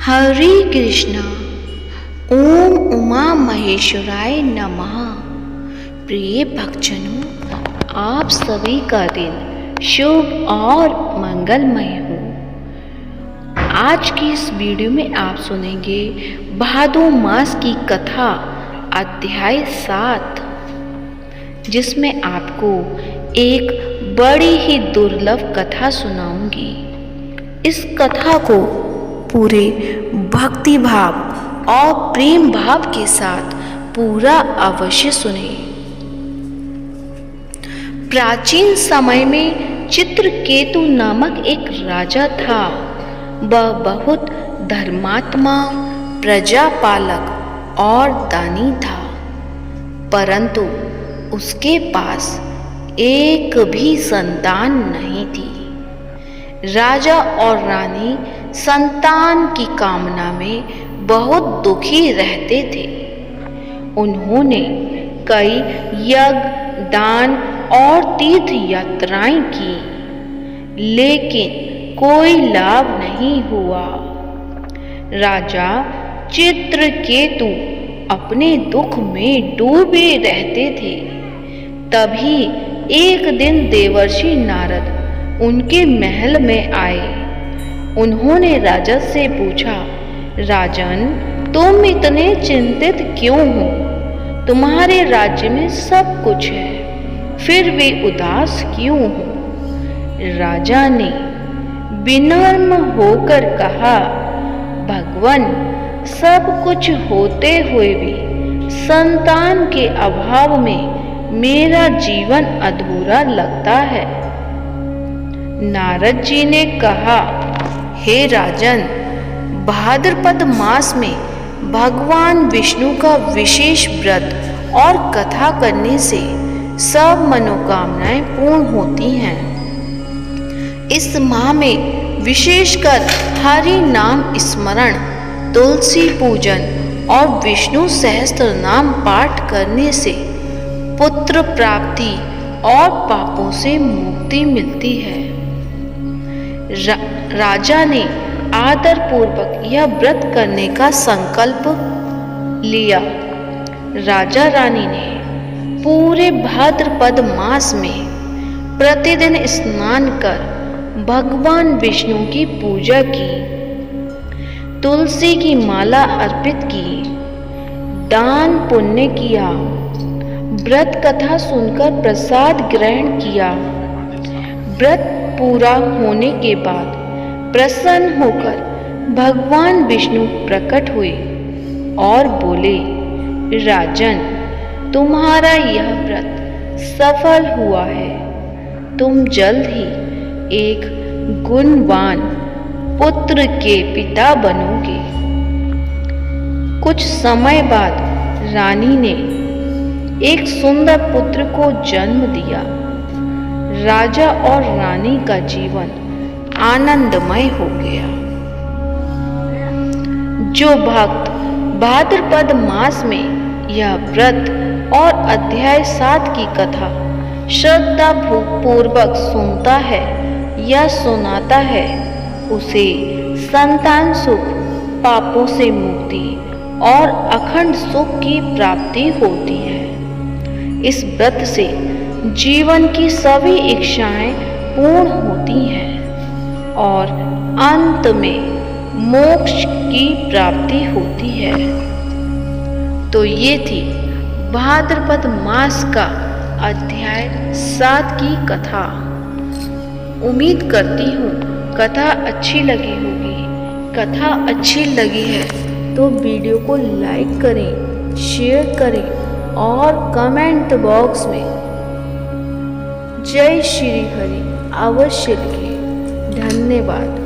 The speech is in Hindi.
हरे कृष्णा। ओम उमा महेश्वराय नमः। प्रिय भक्तजनों, आप सभी का दिन शुभ और मंगलमय हो। आज की इस वीडियो में आप सुनेंगे भादो मास की कथा अध्याय 7, जिसमें आपको एक बड़ी ही दुर्लभ कथा सुनाऊंगी। इस कथा को पूरे भक्ति भाव और प्रेम भाव के साथ पूरा अवश्य सुने। प्राचीन समय में चित्रकेतु नामक एक राजा था। वह बहुत धर्मात्मा, प्रजापालक और दानी था, परंतु उसके पास एक भी संतान नहीं थी। राजा और रानी संतान की कामना में बहुत दुखी रहते थे। उन्होंने कई यज्ञ, दान और तीर्थ यात्राएं की, लेकिन कोई लाभ नहीं हुआ। राजा चित्रकेतु अपने दुख में डूबे रहते थे। तभी एक दिन देवर्षि नारद उनके महल में आए। उन्होंने राजा से पूछा, राजन, तुम इतने चिंतित क्यों हो? तुम्हारे राज्य में सब कुछ है, फिर भी उदास क्यों हो? राजा ने विनम्र होकर कहा, भगवान, सब कुछ होते हुए भी संतान के अभाव में मेरा जीवन अधूरा लगता है। नारद जी ने कहा, हे राजन, भाद्रपद मास में भगवान विष्णु का विशेष व्रत और कथा करने से सब मनोकामनाएं पूर्ण होती हैं। इस माह में विशेषकर हरि नाम स्मरण, तुलसी पूजन और विष्णु सहस्त्र नाम पाठ करने से पुत्र प्राप्ति और पापों से मुक्ति मिलती है। राजा ने आदर पूर्वक यह व्रत करने का संकल्प लिया। राजा रानी ने पूरे भाद्रपद मास में प्रतिदिन स्नान कर भगवान विष्णु की पूजा की, तुलसी की माला अर्पित की, दान पुण्य किया, व्रत कथा सुनकर प्रसाद ग्रहण किया। व्रत पूरा होने के बाद प्रसन्न होकर भगवान विष्णु प्रकट हुए और बोले, राजन, तुम्हारा यह व्रत सफल हुआ है। तुम जल्द ही एक गुणवान पुत्र के पिता बनोगे। कुछ समय बाद रानी ने एक सुंदर पुत्र को जन्म दिया। राजा और रानी का जीवन आनंदमय हो गया। जो भक्त भाद्रपद मास में यह व्रत और अध्याय 7 की कथा श्रद्धा पूर्वक सुनता है या सुनाता है, उसे संतान सुख, पापों से मुक्ति और अखंड सुख की प्राप्ति होती है। इस व्रत से जीवन की सभी इच्छाएं पूर्ण होती हैं और अंत में मोक्ष की प्राप्ति होती है। तो ये थी भाद्रपद मास का अध्याय 7 की कथा। उम्मीद करती हूँ कथा अच्छी लगी होगी। कथा अच्छी लगी है तो वीडियो को लाइक करें, शेयर करें और कमेंट बॉक्स में जय श्री हरि अवश्य लिखें। धन्यवाद।